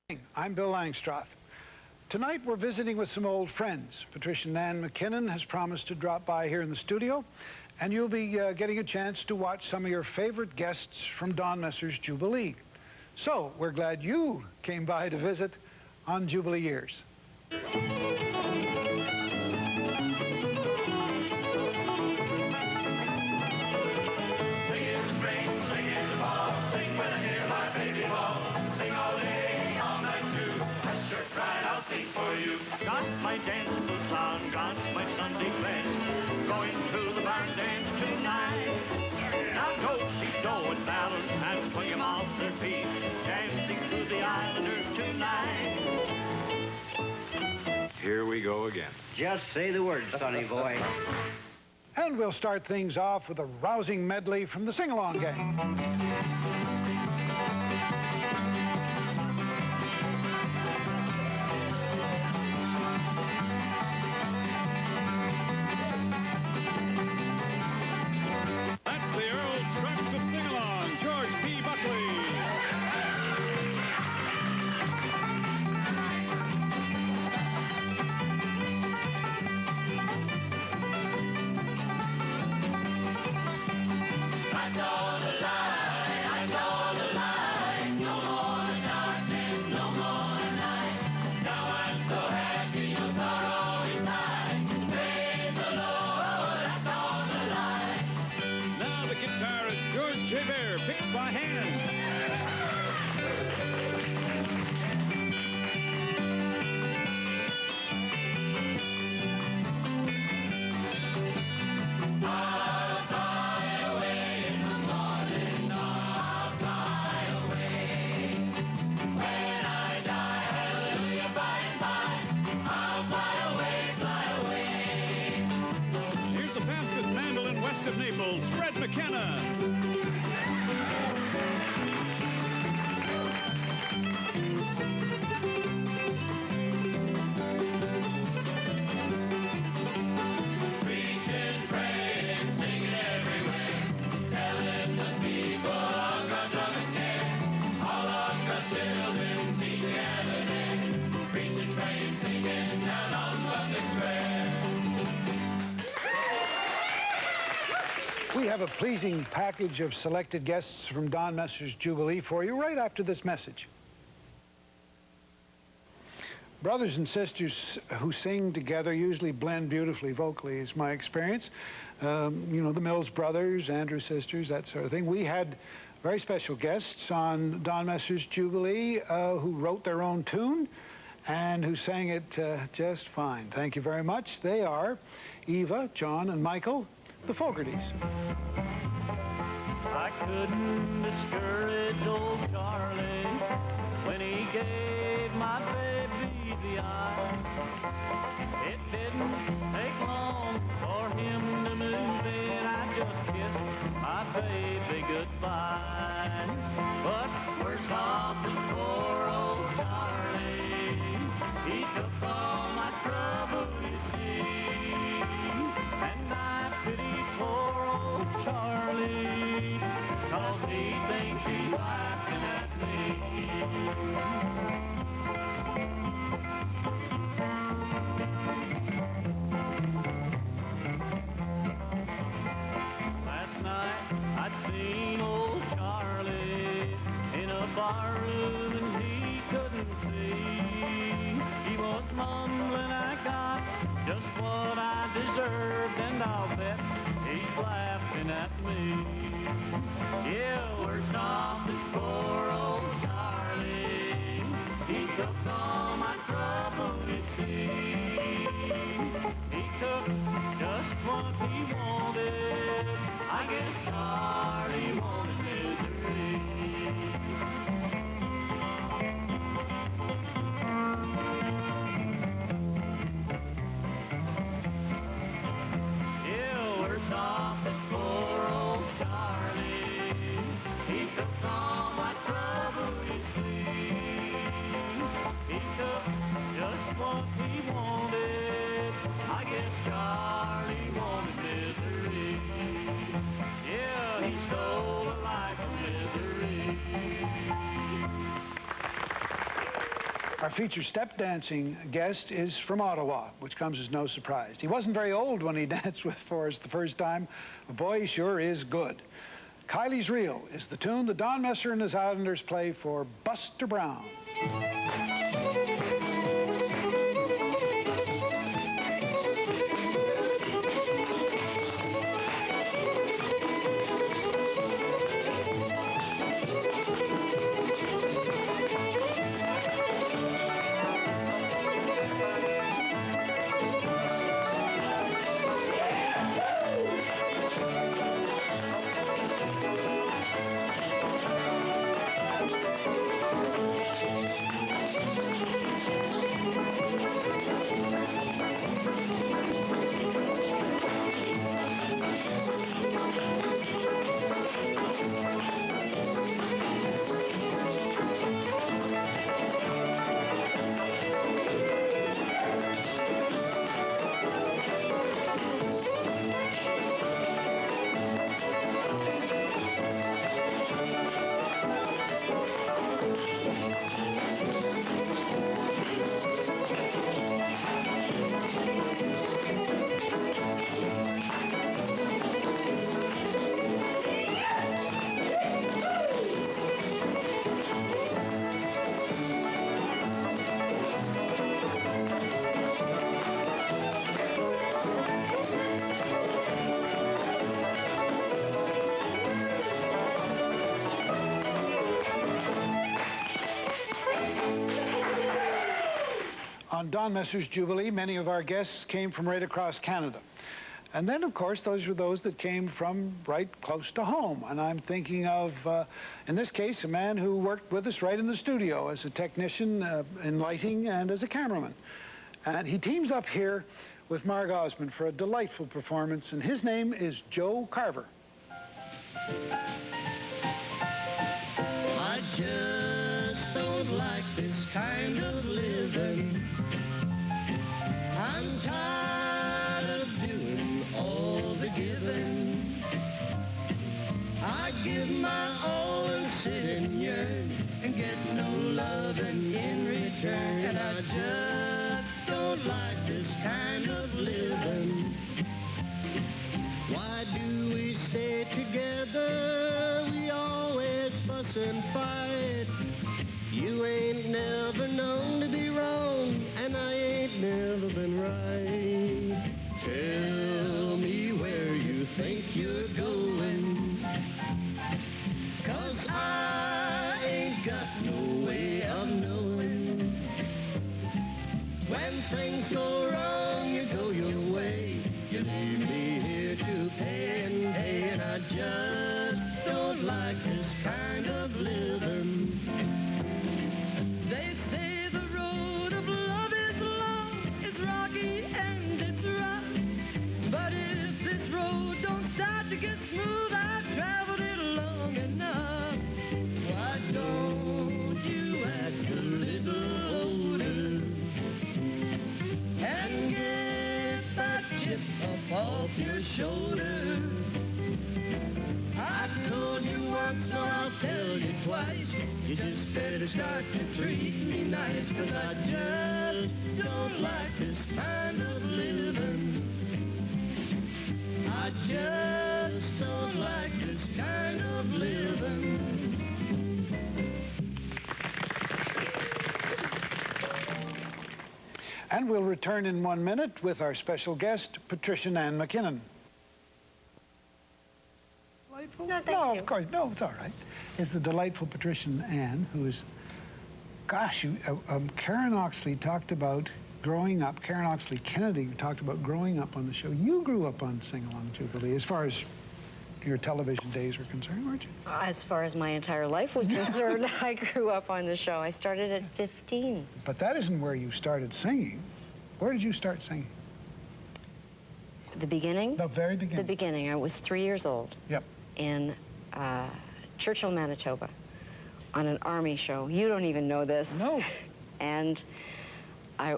I'm Bill Langstroth. Tonight we're visiting with some old friends. Patricia Nan McKinnon has promised to drop by here in the studio, and you'll be getting a chance to watch some of your favorite guests from Don Messer's Jubilee. So we're glad you came by to visit on Jubilee Years. Got my dancing boots on, got my Sunday best, going to the barn dance tonight. Now go see Doe and Fallon and swing 'em off their feet, dancing to the Islanders tonight. Here we go again. Just say the word, sonny boy. And we'll start things off with a rousing medley from the Sing-Along Gang. Picked by hand. I'll fly away in the morning, I'll fly away. When I die, hallelujah, by and by, I'll fly away. Here's the fastest mandolin west of Naples, Fred McKinnon. We have a pleasing package of selected guests from Don Messer's Jubilee for you right after this message. Brothers and sisters who sing together usually blend beautifully vocally, is my experience. You know, the Mills brothers, Andrews sisters, that sort of thing. We had very special guests on Don Messer's Jubilee who wrote their own tune and who sang it just fine. Thank you very much. They are Eva, John, and Michael, the Fogartys. I couldn't discourage old Charlie when he gave my baby the eye. It didn't take long for him to move in. I just kissed my baby goodbye. But worse off was poor old Charlie. He took all my trouble, you see. And I pity poor old Charlie, 'cause he thinks he's laughing at me. Last night I'd seen old Charlie in a bar room and he couldn't see. He was mumbling, I got just what I deserved, and I'll bet he's laughing at me. Yeah, worse off is poor old Charlie. He took all my trouble, you see. He took just what he wanted. I guess Charlie wanted misery. Yeah, worse off is poor old Charlie. He took all my trouble, you see. He took just what he wanted. I guess Charlie wanted misery. Yeah, he stole Our featured step dancing guest is from Ottawa, which comes as no surprise. He wasn't very old when he danced for us the first time. But boy, he sure is good. Kylie's Reel is the tune that Don Messer and his Islanders play for Buster Brown. On Don Messer's Jubilee, many of our guests came from right across Canada. And then, of course, those were those that came from right close to home. And I'm thinking of, in this case, a man who worked with us right in the studio as a technician in lighting and as a cameraman. And he teams up here with Mark Osmond for a delightful performance, and his name is Joe Carver. I just don't like this kind of living. I'm tired of doing all the giving. I give my all and sit and yearn and get no loving in return. And I just don't like this kind of living. Why do we stay together? We always fuss and fight. You ain't never known to be wrong, and I ain't never been right. Tell me where you think you're going, 'cause I ain't got no way of knowing. When things go wrong, you go your way. You leave me here to pay and pay, and I just don't like this kind of living. They say the road of love is long, it's rocky and it's rough. But if this road don't start to get smooth, I've traveled it long enough. Why don't you act a little older and get that chip up off your shoulder? I told you once, so I'll tell you twice. You just better start to treat me nice, 'cause I just don't like this kind of living. I just don't like this kind of living. And we'll return in 1 minute with our special guest, Patricia Ann McKinnon. No, thank No, you. of course, no, it's all right. It's the delightful Patricia Ann, who is, gosh, Karen Oxley talked about growing up, Karen Oxley Kennedy talked about growing up on the show. You grew up on Sing Along Jubilee, as far as your television days were concerned, weren't you? As far as my entire life was concerned, I grew up on the show. I started at 15. But that isn't where you started singing. Where did you start singing? The beginning? The very beginning. The beginning. I was 3 years old. Yep. In Churchill, Manitoba, on an Army show. You don't even know this. No. And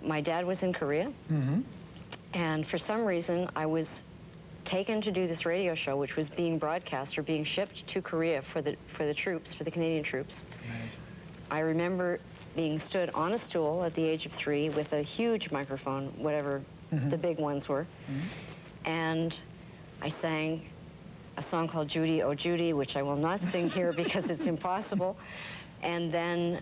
my dad was in Korea. Mm-hmm. And for some reason, I was taken to do this radio show, which was being broadcast or being shipped to Korea for the troops, for the Canadian troops. Right. I remember being stood on a stool at the age of 3 with a huge microphone, whatever the big ones were. And I sang a song called Judy, Oh Judy, which I will not sing here because it's impossible. And then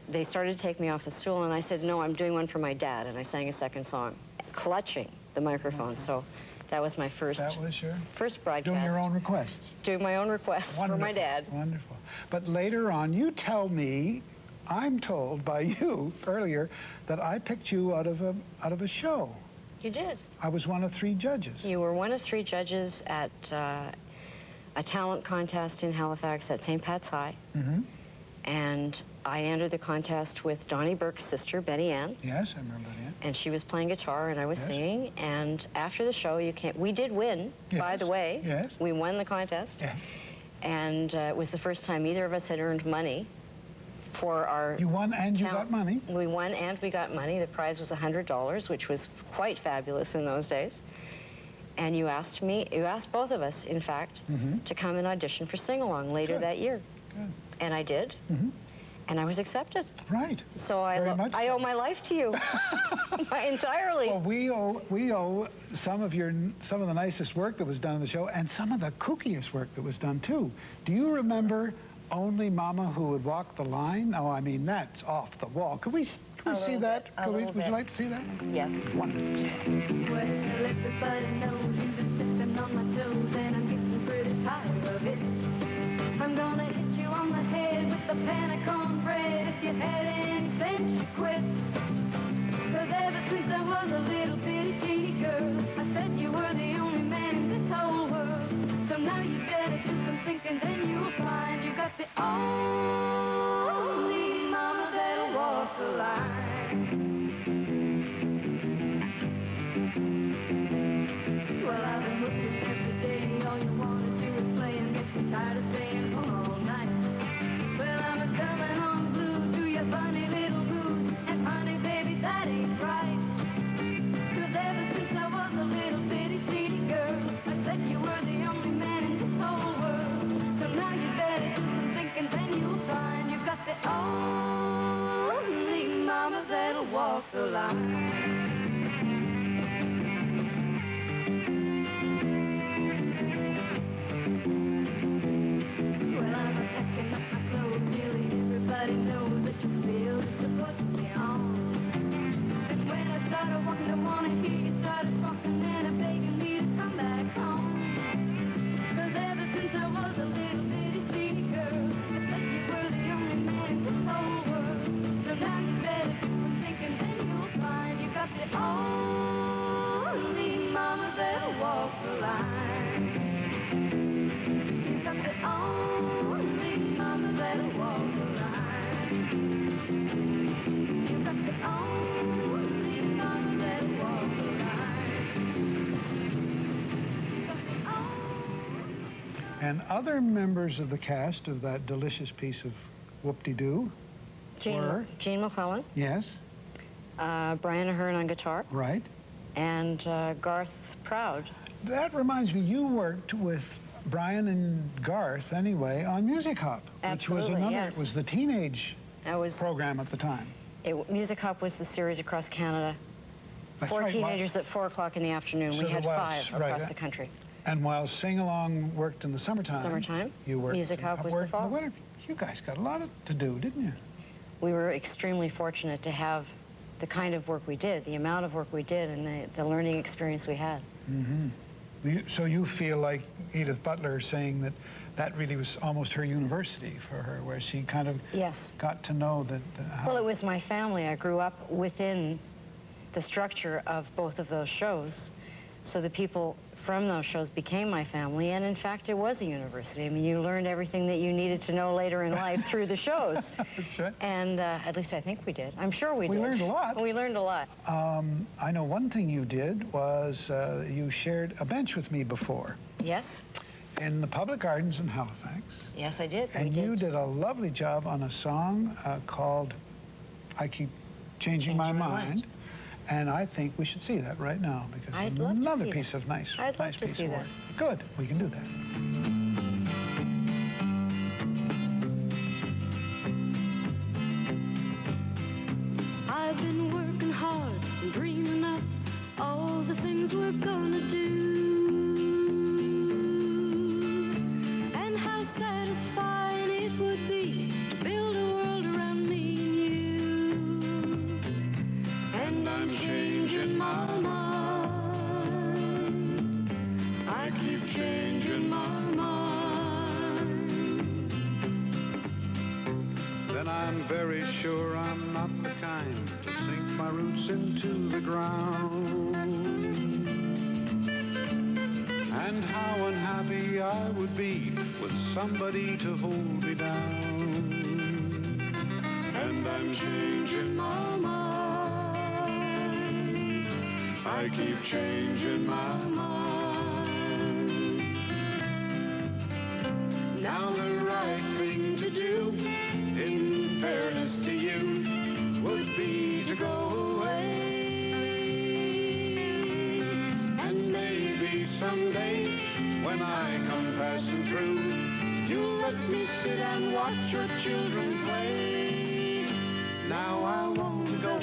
they started to take me off the stool, and I said, no, I'm doing one for my dad. And I sang a second song, clutching the microphone. So that was my first first broadcast. Doing your own requests. Doing my own requests for my dad. Wonderful. But later on, you tell me, I'm told by you earlier, that I picked you out of a show. You did. I was one of 3 judges. You were one of 3 judges at a talent contest in Halifax at St. Pat's High. And I entered the contest with Donnie Burke's sister, Betty Ann. Yes, I remember that. And she was playing guitar and I was singing. And after the show, we did win, by the way. Yes. We won the contest. Yeah. And it was the first time either of us had earned money for our... You won and you got money. We won and we got money. The prize was $100, which was quite fabulous in those days. And you asked both of us, in fact, to come and audition for Sing Along later that year. Good. And I did. And I was accepted. Right. So I owe my life to you entirely. Well, we owe some of the nicest work that was done on the show, and some of the kookiest work that was done too. Do you remember Only Mama Who Would Walk the Line? Oh, I mean, that's off the wall. Could we see that? Would you like to see that? Yes. Wonderful. Well, everybody knows you've been stepping on my toes, and I'm getting pretty tired of it. I'm gonna hit you on the head with the pan of cornbread. If you had any sense, you quit. 'Cause ever since I was a little bitty teeny girl, I said you were the only man in this whole world. So now you better do some thinking, then you'll find you got the only mama that'll walk the line. Well, I've been looking every day. All you wanna do is play and get me tired of staying home all night. Well, I'm a coming on blue to your funny little boo, and honey, baby, that ain't right. 'Cause ever since I was a little bitty teeny girl, I said you were the only man in this whole world. So now you better do some thinking, then you'll find you got the only mama that'll walk the line. Everybody knows that you feel just to put me on. And when I started wanting to hear you started talking and begging me to come back home. 'Cause ever since I was a little bitty teeny girl, I said you were the only man in this whole world. So now you better do some thinking, then you'll find you got the only mama that'll walk the line. You got the only mama that'll walk the line. And other members of the cast of that delicious piece of whoop-de-doo were... Gene McClellan. Yes. Brian Ahern on guitar. Right. And Garth Proud. That reminds me, you worked with Brian and Garth, anyway, on Music Hop. Absolutely, which was yes. It was the teenage program at the time. Music Hop was the series across Canada. That's 4 right, teenagers at 4 o'clock in the afternoon. So we had there was, 5 across the country. And while Sing Along worked in the summertime, you worked Music Hop was the fall. In the winter. You guys got a lot to do, didn't you? We were extremely fortunate to have the kind of work we did, the amount of work we did, and the learning experience we had. So you feel like Edith Butler saying that really was almost her university for her, where she kind of got to know that... Well, it was my family. I grew up within the structure of both of those shows, so the people from those shows became my family, and in fact, it was a university. I mean, you learned everything that you needed to know later in life through the shows. That's right. And at least I think we did. I'm sure we did. We learned a lot. We learned a lot. I know one thing you did was you shared a bench with me before. Yes. In the public gardens in Halifax. Yes, I did. And you did a lovely job on a song called I Keep Changing My Mind. And I think we should see that right now, because I'd it's another love to see piece of nice I'd love to piece see of that. work. Good, we can do that. very sure I'm not the kind to sink my roots into the ground. And how unhappy I would be with somebody to hold me down. And I'm changing my mind. I keep changing my mind. Now the right thing to do, in fairness to you, would be to go away. And maybe someday, when I come passing through, you'll let me sit and watch your children play. Now I want to go,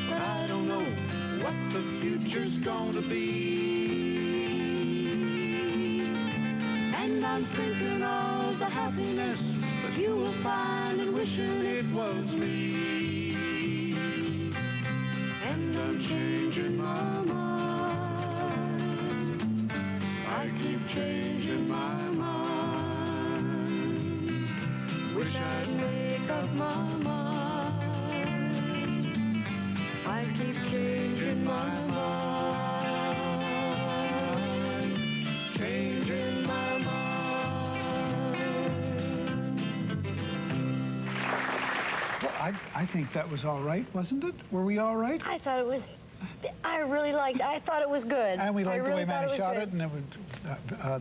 but I don't know what the future's gonna be. And I'm thinking of the happiness that you will find and wishing it was me. And I'm changing my mind. I keep changing my mind. Wish I'd make up my mind. I keep changing my mind. Changing my mind. Well, I think that was all right, wasn't it? Were we all right? I thought it was, I thought it was good. And we liked the way Manny shot good. it, and it was,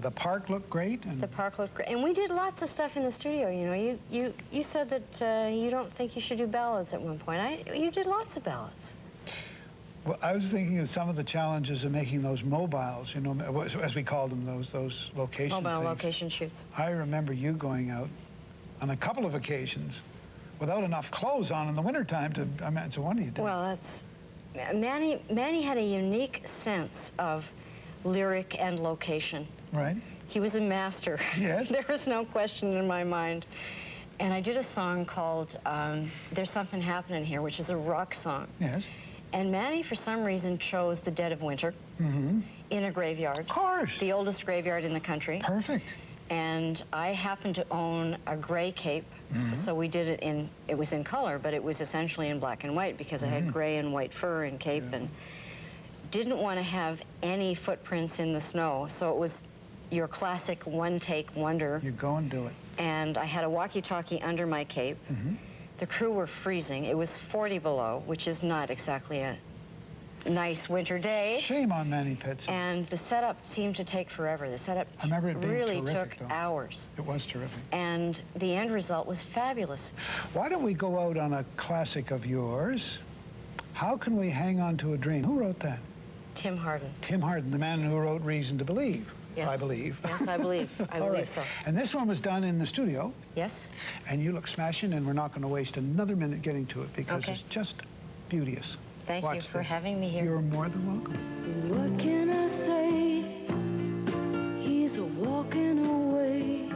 the park looked great. And The park looked great. And we did lots of stuff in the studio, you know. You said that you don't think you should do ballads at one point. You did lots of ballads. Well, I was thinking of some of the challenges of making those mobiles, you know, as we called them, those location Mobile things. location shoots. I remember you going out on a couple of occasions without enough clothes on in the wintertime to, I mean, it's a wonder you did. Well, Manny had a unique sense of lyric and location. Right. He was a master. Yes. There was no question in my mind. And I did a song called There's Something Happening Here, which is a rock song. Yes. And Manny, for some reason, chose the dead of winter in a graveyard. Of course. The oldest graveyard in the country. Perfect. And I happened to own a gray cape, so we did it it was in color, but it was essentially in black and white because it had gray and white fur and cape, and didn't want to have any footprints in the snow, so it was your classic one-take wonder. You go and do it. And I had a walkie-talkie under my cape. The crew were freezing. It was 40 below, which is not exactly a nice winter day. Shame on Manny Pitts. And the setup seemed to take forever. The setup I remember it being really terrific, took though. hours. It was terrific. And the end result was fabulous. Why don't we go out on a classic of yours? How Can We Hang On to a Dream? Who wrote that? Tim Hardin. Tim Hardin, the man who wrote Reason to Believe. Yes. I believe. Yes, I believe. I All believe right. so. And this one was done in the studio. Yes? And you look smashing, and we're not going to waste another minute getting to it because Okay. it's just beauteous. Thank Watch you for this. having me here. You're more than welcome. What can I say? He's walking away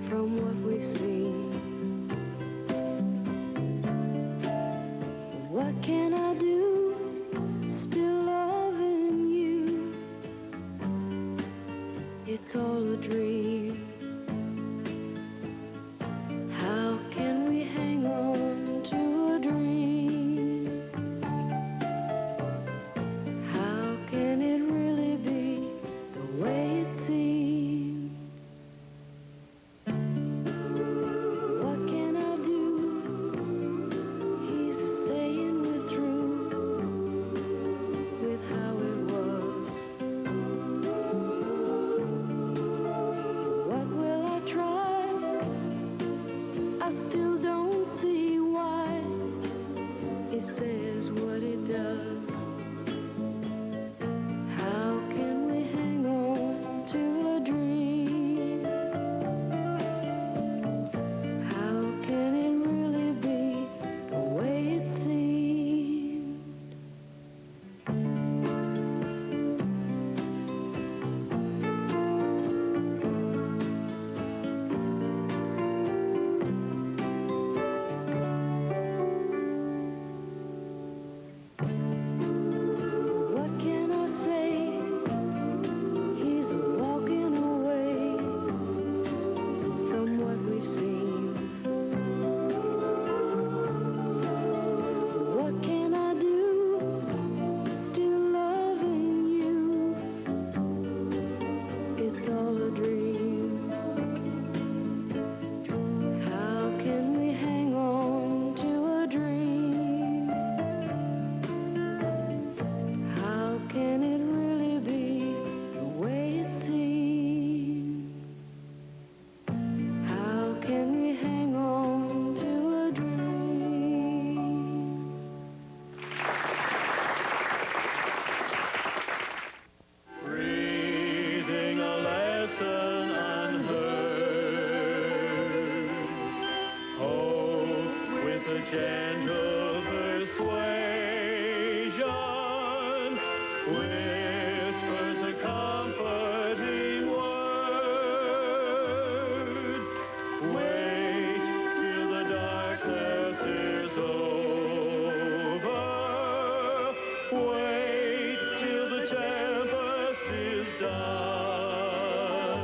from what we've seen. What can I do? Still loving you. It's all a dream. How can we hang on to a dream? How gentle persuasion whispers a comforting word. Wait till the darkness is over. Wait till the tempest is done.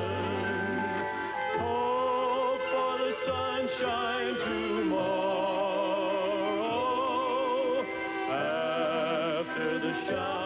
Hope for the sunshine tomorrow after the shower.